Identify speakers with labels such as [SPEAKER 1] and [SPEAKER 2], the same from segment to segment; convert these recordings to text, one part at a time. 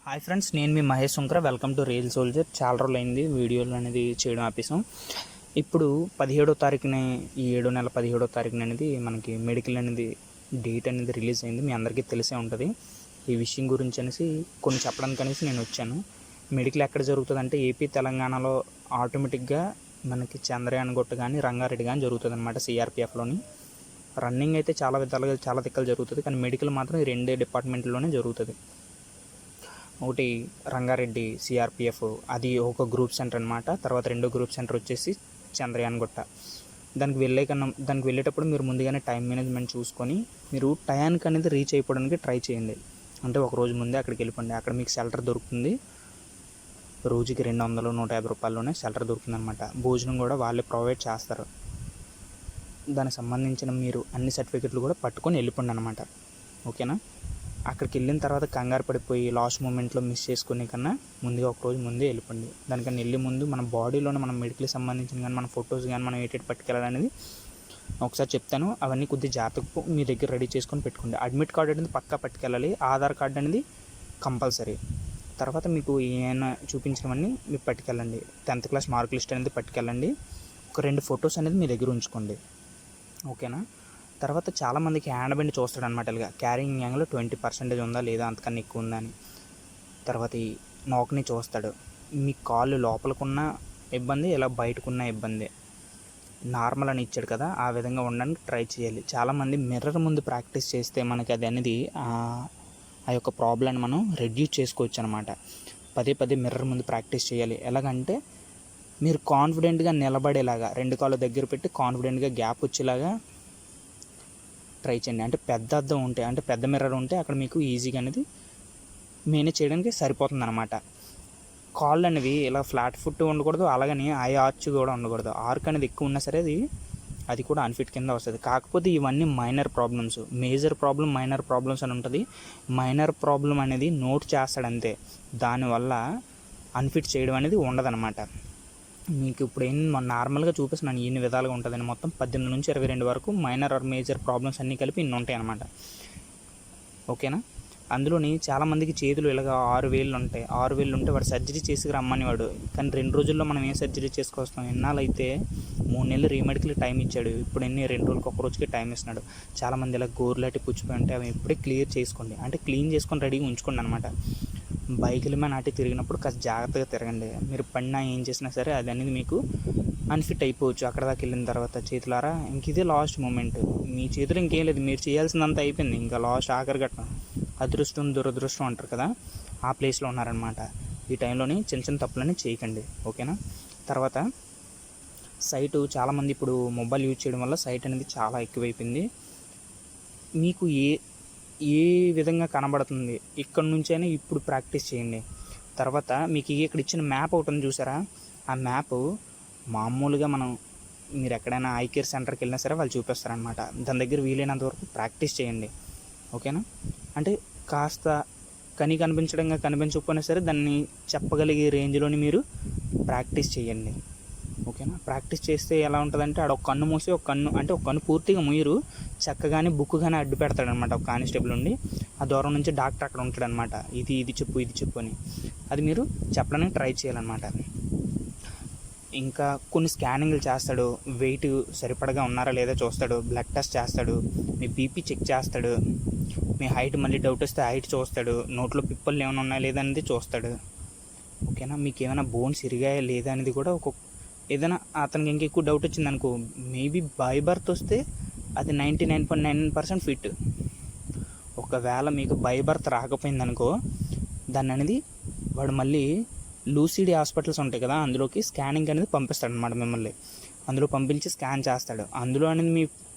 [SPEAKER 1] Hi friends, నేను మీ Mahesh Sunkara. Welcome to real soldier. చాలా రోజులు అయింది వీడియోలు అనేది చేయడం ఆపేసాం. ఇప్పుడు 17వ తారీఖున, ఈ 7 నెల 17వ తారీఖున అనేది మనకి మెడికల్ అనేది డేట్ అనేది రిలీజ్ అయింది. మీ అందరికీ తెలిసే ఉంటుంది. ఈ విషయం గురించి అనేసి కొన్ని చెప్పడానికి అనేసి నేను వచ్చాను. మెడికల్ ఎక్కడ జరుగుతుంది అంటే ఏపీ తెలంగాణలో ఆటోమేటిక్గా మనకి చంద్రయాన్ గుట్ట కానీ రంగారెడ్డి కానీ జరుగుతుంది అనమాట. సిఆర్పిఎఫ్లోని రన్నింగ్ అయితే చాలా విధాలుగా చాలా దిక్కలు జరుగుతుంది, కానీ మెడికల్ మాత్రం ఈ రెండే డిపార్ట్మెంట్లోనే జరుగుతుంది. ఒకటి రంగారెడ్డి సిఆర్పిఎఫ్, అది ఒక గ్రూప్ సెంటర్ అనమాట. తర్వాత రెండో గ్రూప్ సెంటర్ వచ్చేసి చంద్రయాన్ గుట్ట. దానికి వెళ్ళేటప్పుడు మీరు ముందుగానే టైం మేనేజ్మెంట్ చూసుకొని మీరు టయానికి అనేది రీచ్ అయిపోవడానికి ట్రై చేయండి. అంటే ఒక రోజు ముందే అక్కడికి వెళ్ళిపోండి. అక్కడ మీకు షెల్టర్ దొరుకుతుంది. రోజుకి 200 150 రూపాయల్లోనే షెల్టర్ దొరుకుతుంది అనమాట. భోజనం కూడా వాళ్ళే ప్రొవైడ్ చేస్తారు. దానికి సంబంధించిన మీరు అన్ని సర్టిఫికెట్లు కూడా పట్టుకొని వెళ్ళిపోండి అనమాట. ఓకేనా? అక్కడికి వెళ్ళిన తర్వాత కంగారు పడిపోయి లాస్ట్ మూమెంట్లో మిస్ చేసుకునే కన్నా ముందుగా ఒక రోజు ముందే వెళ్ళిపోండి. దానికన్నా వెళ్ళే ముందు మన బాడీలోనే మనం మెడికల్కి సంబంధించిన కానీ మన ఫొటోస్ కానీ మనం ఏటేటి పట్టుకెళ్ళాలనేది ఒకసారి చెప్తాను. అవన్నీ కొద్దిగా జాగ్రత్తగా మీ దగ్గర రెడీ చేసుకొని పెట్టుకోండి. అడ్మిట్ కార్డు అనేది పక్కా పట్టుకెళ్ళాలి. ఆధార్ కార్డు అనేది కంపల్సరీ. తర్వాత మీకు ఏమైనా చూపించినవన్నీ మీరు పట్టుకెళ్ళండి. 10th క్లాస్ మార్క్ లిస్ట్ అనేది పట్టుకెళ్ళండి. ఒక 2 ఫొటోస్ అనేది మీ దగ్గర ఉంచుకోండి. ఓకేనా? తర్వాత చాలామందికి హ్యాండ్ బ్యాండ్ చూస్తాడు అనమాట. ఇలాగా క్యారింగ్ యాంగిల్ 20% ఉందా లేదా, అంతకన్నా ఎక్కువ ఉందా అని. తర్వాత ఈ నోక్ని చూస్తాడు. మీ కాళ్ళు లోపలికున్న ఇబ్బంది, ఇలా బయటకున్న ఇబ్బంది. నార్మల్ అని ఇచ్చాడు కదా, ఆ విధంగా ఉండడానికి ట్రై చేయాలి. చాలామంది మిర్రర్ ముందు ప్రాక్టీస్ చేస్తే మనకి అది అనేది ఆ యొక్క ప్రాబ్లమ్ని మనం రెడ్యూస్ చేసుకోవచ్చు అనమాట. పదే మిర్రర్ ముందు ప్రాక్టీస్ చేయాలి. ఎలాగంటే మీరు కాన్ఫిడెంట్గా నిలబడేలాగా 2 కాళ్ళు దగ్గర పెట్టి కాన్ఫిడెంట్గా గ్యాప్ వచ్చేలాగా ట్రై చేయండి. అంటే పెద్ద అద్దం ఉంటే, అంటే పెద్ద మిర్రర్ ఉంటే అక్కడ మీకు ఈజీగా అనేది మేనేజ్ చేయడానికి సరిపోతుంది అనమాట. కాళ్ళు అనేవి ఇలా ఫ్లాట్ ఫుట్ ఉండకూడదు, అలాగని ఆర్చ్ కూడా ఉండకూడదు. ఆర్క్ అనేది ఎక్కువ ఉన్నా సరే అది కూడా అన్ఫిట్ కింద వస్తుంది. కాకపోతే ఇవన్నీ minor problems. Major problem minor problems అని ఉంటుంది. మైనర్ ప్రాబ్లం అనేది నోట్ చేస్తాడంతే, దానివల్ల అన్ఫిట్ చేయడం అనేది ఉండదన్నమాట. మీకు ఇప్పుడు నార్మల్గా చూపిస్తున్నాను ఇన్ని విధాలుగా ఉంటుందని. మొత్తం 18 నుంచి 22 వరకు మైనర్ ఆర్ మేజర్ ప్రాబ్లమ్స్ అన్నీ కలిపి ఇన్ని ఉంటాయి అన్నమాట. ఓకేనా? అందులోని చాలామందికి చేతులు ఇలాగ 6 వేళ్ళు ఉంటాయి. 6 వేళ్ళు ఉంటే వాడు సర్జరీ చేసి రమ్మని వాడు, కానీ 2 రోజుల్లో మనం ఏం సర్జరీ చేసుకొస్తాం? ఎన్నాళ్ళైతే 3 నెలలు రీమెడికల్ టైం ఇచ్చాడు, ఇప్పుడు 2 రోజులకి ఒక రోజుకి టైం ఇస్తున్నాడు. చాలామంది ఇలా గోర్లాంటి పుచ్చిపోయి ఉంటే అవి ఇప్పుడే క్లియర్ చేసుకోండి. అంటే క్లీన్ చేసుకొని రెడీగా ఉంచుకోండి అనమాట. బైకుల మీద నాటి తిరిగినప్పుడు కాస్త జాగ్రత్తగా తిరగండి. మీరు పడినా ఏం చేసినా సరే అది అనేది మీకు అన్ఫిట్ అయిపోవచ్చు. అక్కడ దాకా వెళ్ళిన తర్వాత చేతులారా ఇంక ఇదే లాస్ట్ మూమెంట్. మీ చేతులు ఇంకేం లేదు, మీరు చేయాల్సిందంతా అయిపోయింది. ఇంకా లాస్ట్ ఆఖరి ఘట్టం. అదృష్టం దురదృష్టం అంటారు కదా, ఆ ప్లేస్లో ఉన్నారనమాట. ఈ టైంలోని చిన్న తప్పులని చేయకండి. ఓకేనా? తర్వాత సైటు, చాలామంది ఇప్పుడు మొబైల్ యూజ్ చేయడం వల్ల సైట్ అనేది చాలా ఎక్కువైపోయింది. మీకు ఏ విధంగా కనబడుతుంది ఇక్కడ నుంచైనా ఇప్పుడు ప్రాక్టీస్ చేయండి. తర్వాత మీకు ఇక్కడ ఇచ్చిన మ్యాప్ ఒకటి ఉంది చూసారా, ఆ మ్యాప్ మామూలుగా మీరు ఎక్కడైనా ఐ కేర్ సెంటర్కి వెళ్ళినా సరే వాళ్ళు చూపిస్తారనమాట. దాని దగ్గర వీలైనంత వరకు ప్రాక్టీస్ చేయండి. ఓకేనా? అంటే కాస్త కనిపించకపోయినా సరే దాన్ని చెప్పగలిగే రేంజ్లోని మీరు ప్రాక్టీస్ చేయండి. ఓకేనా? ప్రాక్టీస్ చేస్తే ఎలా ఉంటుందంటే ఆడ ఒక కన్ను మూసి ఒక కన్ను పూర్తిగా ముయ్యరు, చక్కగానే బుక్ కానీ అడ్డు పెడతాడనమాట ఒక కానిస్టేబుల్ ఉండి. ఆ దూరం నుంచి డాక్టర్ అక్కడ ఉంటాడనమాట. ఇది చెప్పు అని అది మీరు చెప్పడానికి ట్రై చేయాలన్నమాట. ఇంకా కొన్ని స్కానింగ్లు చేస్తాడు, వెయిట్ సరిపడగా ఉన్నారా లేదా చూస్తాడు, బ్లడ్ టెస్ట్ చేస్తాడు, మీ బీపీ చెక్ చేస్తాడు, మీ హైట్ మళ్ళీ డౌట్ వస్తే హైట్ చూస్తాడు, నోట్లో పిప్పలు ఏమైనా ఉన్నాయా లేదా అనేది చూస్తాడు. ఓకేనా? మీకు ఏమైనా బోన్స్ ఇరిగాయా లేదా అనేది కూడా ఏదైనా అతనికి ఇంకెక్కువ డౌట్ వచ్చింది అనుకో, మేబీ బై బర్త్ వస్తే అది 99.9% ఫిట్. ఒకవేళ మీకు బై బర్త్ రాకపోయిందనుకో, దాన్ని అనేది వాడు మళ్ళీ లూసిడీ హాస్పిటల్స్ ఉంటాయి కదా, అందులోకి స్కానింగ్ అనేది పంపిస్తాడు అనమాట. మిమ్మల్ని అందులో పంపించి స్కాన్ చేస్తాడు. అందులో అనేది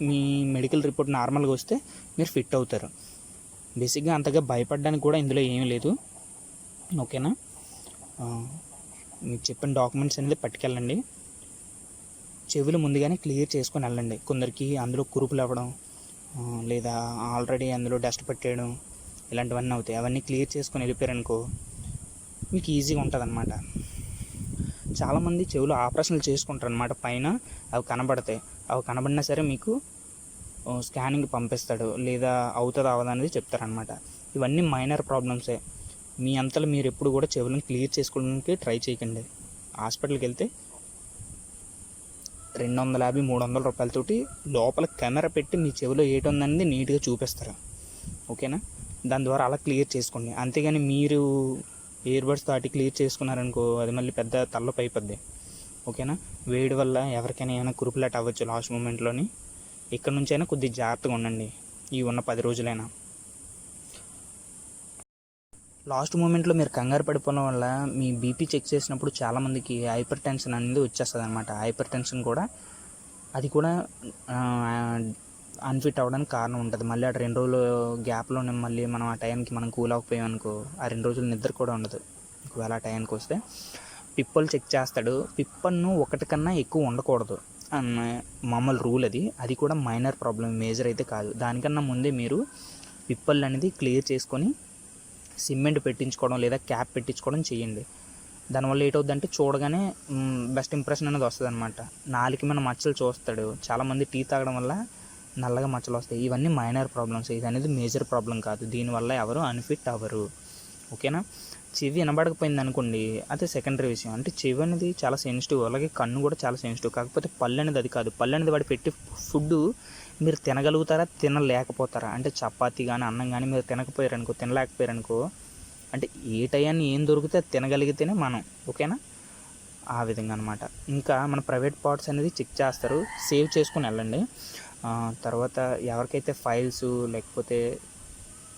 [SPEAKER 1] మీ మెడికల్ రిపోర్ట్ నార్మల్గా వస్తే మీరు ఫిట్ అవుతారు. బేసిక్గా అంతగా భయపడడానికి కూడా ఇందులో ఏమీ లేదు. ఓకేనా? మీకు చెప్పిన డాక్యుమెంట్స్ అనేది పట్టుకెళ్ళండి. చెవులు ముందుగానే క్లియర్ చేసుకొని వెళ్ళండి. కొందరికి అందులో కురుపులు అవ్వడం లేదా ఆల్రెడీ అందులో డస్ట్ పట్టేయడం ఇలాంటివన్నీ అవుతాయి. అవన్నీ క్లియర్ చేసుకొని వెళ్ళిపోయారనుకో మీకు ఈజీగా ఉంటుంది అనమాట. చాలామంది చెవులు ఆపరేషన్లు చేసుకుంటారు అనమాట. పైన అవి కనబడతాయి. అవి కనబడినా సరే మీకు స్కానింగ్ పంపిస్తాడు, లేదా అవుతుందా అవదా అనేది చెప్తారనమాట. ఇవన్నీ మైనర్ ప్రాబ్లమ్సే. మీ అంతలో మీరు ఎప్పుడు కూడా చెవులను క్లియర్ చేసుకోవడానికి ట్రై చేయకండి. హాస్పిటల్కి వెళ్తే 250-300 రూపాయలతోటి లోపల కెమెరా పెట్టి మీ చెవిలో ఏటి ఉందనేది నీట్గా చూపిస్తారు. ఓకేనా, దాని ద్వారా అలా క్లియర్ చేసుకోండి. అంతేగాని మీరు ఇయర్బడ్స్ తోటి క్లియర్ చేసుకున్నారనుకో, అది మళ్ళీ పెద్ద తలనొప్పి అయిపోద్ది. ఓకేనా, వేడి వల్ల ఎవరికైనా ఏమైనా కురుపులాట అవ్వచ్చు లాస్ట్ మూమెంట్లోని. ఇక్కడ నుంచి అయినా కొద్దిగా జాగ్రత్తగా ఉండండి ఈ ఉన్న 10 రోజులైనా. లాస్ట్ మూమెంట్లో మీరు కంగారు పడిపోవడం వల్ల మీ బీపీ చెక్ చేసినప్పుడు చాలామందికి హైపర్ టెన్షన్ అనేది వచ్చేస్తుంది అనమాట. హైపర్ టెన్షన్ కూడా అది కూడా అన్ఫిట్ అవ్వడానికి కారణం ఉంటుంది. మళ్ళీ ఆ 2 రోజులు గ్యాప్లోనే మళ్ళీ మనం ఆ టైంకి మనం కూల్ అవ్వకపోయామనుకో, ఆ 2 రోజులు నిద్ర కూడా ఉండదు. ఒకవేళ ఆ టైంకి వస్తే పిప్పలు చెక్ చేస్తాడు. పిప్పను ఒకటి కన్నా ఎక్కువ ఉండకూడదు అన్న మామూలు రూల్ అది. అది కూడా మైనర్ ప్రాబ్లం, మేజర్ అయితే కాదు. దానికన్నా ముందే మీరు పిప్పలు అనేది క్లియర్ చేసుకొని సిమెంట్ పెట్టించుకోవడం లేదా క్యాప్ పెట్టించుకోవడం చేయండి. దానివల్ల ఏటవుద్దంటే చూడగానే బెస్ట్ ఇంప్రెషన్ అనేది వస్తుంది అనమాట. నాలుగు మన మచ్చలు చూస్తాడు. చాలామంది టీ తాగడం వల్ల నల్లగా మచ్చలు వస్తాయి. ఇవన్నీ మైనర్ ప్రాబ్లమ్స్, ఇది అనేది మేజర్ ప్రాబ్లం కాదు. దీనివల్ల ఎవరు అన్ఫిట్ అవ్వరు. ఓకేనా, చెవి వినబడకపోయింది అనుకోండి, అదే సెకండరీ విషయం. అంటే చెవి అనేది చాలా సెన్సిటివ్, అలాగే కన్ను కూడా చాలా సెన్సిటివ్. కాకపోతే పళ్ళు అనేది అది కాదు. పళ్ళు అనేది వాడు పెట్టి ఫుడ్ మీరు తినగలుగుతారా, తినలేకపోతారా. అంటే చపాతీ కానీ అన్నం కానీ మీరు తినలేకపోయారనుకో, అంటే ఏ టయాన్ని ఏం దొరికితే అది తినగలిగితేనే మనం. ఓకేనా, ఆ విధంగా అనమాట. ఇంకా మన ప్రైవేట్ పార్ట్స్ అనేది చెక్ చేస్తారు, సేవ్ చేసుకుని వెళ్ళండి. తర్వాత ఎవరికైతే ఫైల్స్ లేకపోతే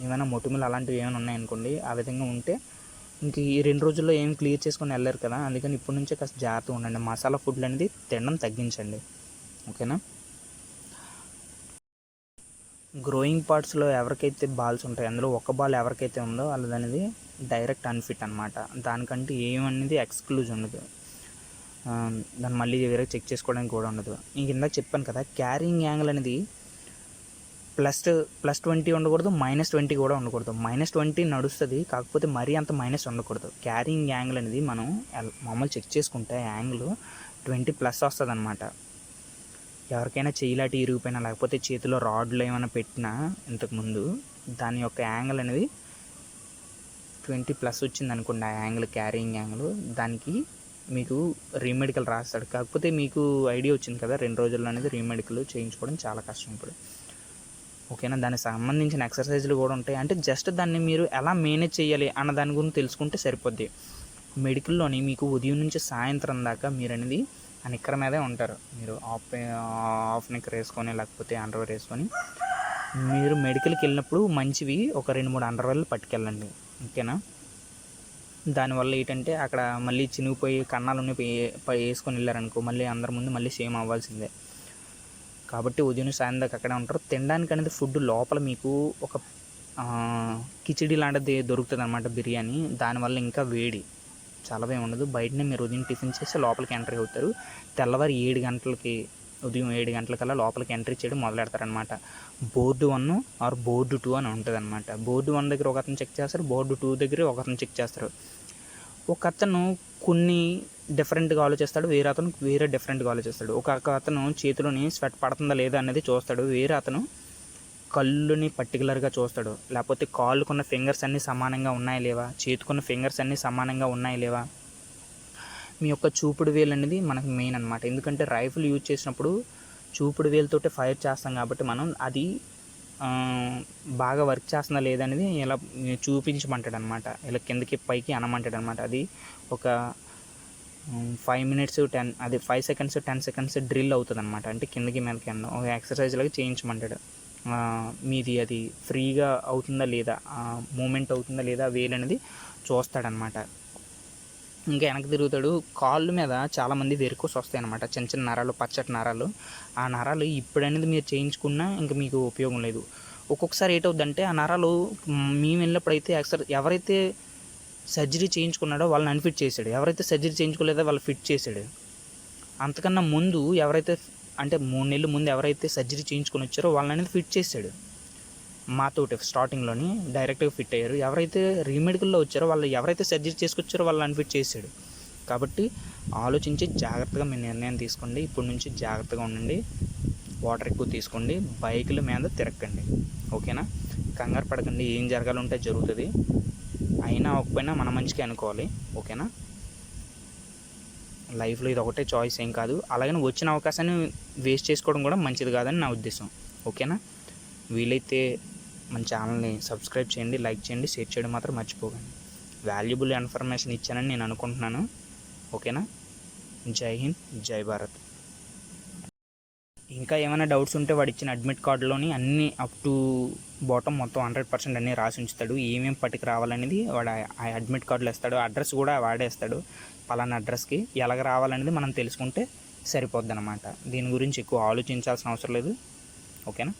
[SPEAKER 1] ఏమైనా మొటిమలు అలాంటివి ఏమైనా ఉన్నాయనుకోండి, ఆ విధంగా ఉంటే ఇంక ఈ 2 రోజుల్లో ఏం క్లియర్ చేసుకొని వెళ్ళారు కదా, అందుకని ఇప్పటి నుంచే కాస్త జాగ్రత్తగా ఉండండి. మసాలా ఫుడ్లు అనేది తినడం తగ్గించండి. ఓకేనా, గ్రోయింగ్ పార్ట్స్లో ఎవరికైతే బాల్స్ ఉంటాయి, అందులో ఒక బాల్ ఎవరికైతే ఉందో వాళ్ళది అనేది డైరెక్ట్ అన్ఫిట్ అనమాట. దానికంటే ఏమనేది ఎక్స్క్లూజ్ ఉండదు. దాన్ని మళ్ళీ వేరే చెక్ చేసుకోవడానికి కూడా ఉండదు. ఇంక ఇందాక చెప్పాను కదా, క్యారింగ్ యాంగిల్ అనేది +20 ఉండకూడదు, -20 కూడా ఉండకూడదు. -20 నడుస్తుంది, కాకపోతే మరీ అంత మైనస్ ఉండకూడదు. క్యారింగ్ యాంగిల్ అనేది మనం మామూలు చెక్ చేసుకుంటే యాంగిల్ 20+ వస్తుంది అనమాట. ఎవరికైనా చెయ్యిలాటి ఇరిగిపోయినా లేకపోతే చేతిలో రాడ్లు ఏమైనా పెట్టినా ఇంతకుముందు దాని యొక్క యాంగిల్ అనేది 20+ వచ్చింది అనుకోండి, ఆ యాంగిల్ క్యారింగ్ యాంగిల్, దానికి మీకు రీమెడికల్ రాస్తాడు. కాకపోతే మీకు ఐడియా వచ్చింది కదా, 2 రోజుల్లో అనేది రీమెడికల్ చేయించుకోవడం చాలా కష్టం ఇప్పుడు. ఓకేనా, దానికి సంబంధించిన ఎక్సర్సైజులు కూడా ఉంటాయి. అంటే జస్ట్ దాన్ని మీరు ఎలా మేనేజ్ చేయాలి అన్న దాని గురించి తెలుసుకుంటే సరిపోద్ది. మెడికల్లోని మీకు ఉదయం నుంచి సాయంత్రం దాకా మీరు అనేది ఆ నిక్కర మీదే ఉంటారు. మీరు హాఫ్ నిక్కర్ వేసుకొని లేకపోతే అండర్వేర్ వేసుకొని మీరు మెడికల్కి వెళ్ళినప్పుడు మంచివి ఒక 2-3 అండర్వేర్లు పట్టుకెళ్ళండి. ఓకేనా, దానివల్ల ఏంటంటే అక్కడ మళ్ళీ చినిగిపోయి కన్నాలు వేసుకొని వెళ్ళారనుకో, మళ్ళీ అందరి ముందు మళ్ళీ సేమ్ అవ్వాల్సిందే. కాబట్టి ఉదయం సాయంత్రం దాకా అక్కడే ఉంటారు. తినడానికి అనేది ఫుడ్ లోపల మీకు ఒక కిచిడి లాంటిది దొరుకుతుంది అనమాట, బిర్యానీ. దానివల్ల ఇంకా వేడి చాలా ఉండదు. బయటనే మీరు ఉదయం టిఫిన్ చేసి లోపలికి ఎంట్రీ అవుతారు. తెల్లవారు 7 గంటలకి, ఉదయం 7 గంటలకల్లా లోపలికి ఎంట్రీ చేయడం మొదలెడతారనమాట. బోర్డు 1 ఆర్ బోర్డు 2 అని ఉంటుంది అనమాట. బోర్డు 1 దగ్గర ఒక అతను చెక్ చేస్తారు, బోర్డు 2 దగ్గర ఒక అతను చెక్ చేస్తారు. ఒక అతను కొన్ని డిఫరెంట్గా ఆలోచిస్తాడు, వేరే అతను వేరే డిఫరెంట్గా ఆలోచిస్తాడు. ఒక అతను చేతిలోని స్వెట్ పడుతుందా లేదా అనేది చూస్తాడు, వేరే అతను కళ్ళుని పర్టికులర్గా చూస్తాడు. లేకపోతే కాళ్ళకున్న ఫింగర్స్ అన్నీ సమానంగా ఉన్నాయా లేవా, చేతుకున్న ఫింగర్స్ అన్నీ సమానంగా ఉన్నాయా లేవా. మీ యొక్క చూపుడు వేలు అనేది మనకు మెయిన్ అనమాట. ఎందుకంటే రైఫిల్ యూజ్ చేసినప్పుడు చూపుడు వేలుతోటి ఫైర్ చేస్తాం కాబట్టి మనం అది బాగా వర్క్ చేస్తుందా లేదనేది ఇలా చూపించమంటాడు అనమాట. ఇలా కిందకి పైకి అనమంటాడు అనమాట. అది ఒక 5 మినిట్స్ 5 సెకండ్స్ 10 సెకండ్స్ డ్రిల్ అవుతుంది అనమాట. అంటే కిందకి మీదకి అన్న ఒక ఎక్సర్సైజ్ లాగా చేయించమంటాడు. మీది అది ఫ్రీగా అవుతుందా లేదా, మూమెంట్ అవుతుందా లేదా వేలు అనేది చూస్తాడనమాట. ఇంకా వెనక్కి తిరుగుతాడు. కాళ్ళు మీద చాలామంది వెరికోస్ వస్తాయి అనమాట, చిన్న చిన్న నరాలు, పచ్చటి నరాలు. ఆ నరాలు ఇప్పుడనేది మీరు చేయించుకున్నా ఇంకా మీకు ఉపయోగం లేదు. ఒక్కొక్కసారి ఏటవుద్దంటే ఆ నరాలు మేము వెళ్ళినప్పుడైతే ఎవరైతే సర్జరీ చేయించుకున్నాడో వాళ్ళని అన్ఫిట్ చేశాడు, ఎవరైతే సర్జరీ చేయించుకోలేదో వాళ్ళు ఫిట్ చేశాడు. అంతకన్నా ముందు ఎవరైతే అంటే 3 నెలల ముందు ఎవరైతే సర్జరీ చేయించుకొని వచ్చారో వాళ్ళని అనేది ఫిట్ చేశాడు. మాతోటి స్టార్టింగ్లోని డైరెక్ట్గా ఫిట్ అయ్యారు. ఎవరైతే రీమెడికల్లో వచ్చారో వాళ్ళు ఎవరైతే సర్జరీ చేసుకొచ్చారో వాళ్ళని అన్ఫిట్ చేశాడు. కాబట్టి ఆలోచించి జాగ్రత్తగా మీ నిర్ణయం తీసుకోండి. ఇప్పటి నుంచి జాగ్రత్తగా ఉండండి. వాటర్ ఎక్కువ తీసుకోండి. బైకుల మీద తిరగకండి. ఓకేనా, కంగారు పడకండి. ఏం జరగాలంటే జరుగుతుంది. అయినా అవ్వకపోయినా మన మంచిగా అనుకోవాలి. ఓకేనా? లైఫ్లో ఇది ఒకటే చాయిస్ ఏం కాదు. అలాగని వచ్చిన అవకాశాన్ని వేస్ట్ చేసుకోవడం కూడా మంచిది కాదని నా ఉద్దేశం. ఓకేనా? వీలైతే మన ఛానల్ని సబ్స్క్రైబ్ చేయండి, లైక్ చేయండి, షేర్ చేయడం మాత్రం మర్చిపోకండి. వాల్యుబుల్ ఇన్ఫర్మేషన్ ఇచ్చానని నేను అనుకుంటున్నాను. ఓకేనా? జై హింద్, జై భారత్. ఇంకా ఏమైనా డౌట్స్ ఉంటే వాడు ఇచ్చిన అడ్మిట్ కార్డులోని అన్నీ అప్ టు బాటమ్ మొత్తం 100% అన్నీ రాసి ఉంచుతాడు. ఏమేమి పట్టుకు రావాలనేది వాడు ఆ అడ్మిట్ కార్డులో ఇస్తాడు. అడ్రస్ కూడా వాడేస్తాడు. పలానా అడ్రస్కి ఎలాగ రావాలనేది మనం తెలుసుకుంటే సరిపోద్ది అనమాట. దీని గురించి ఎక్కువ ఆలోచించాల్సిన అవసరం లేదు. ఓకేనా?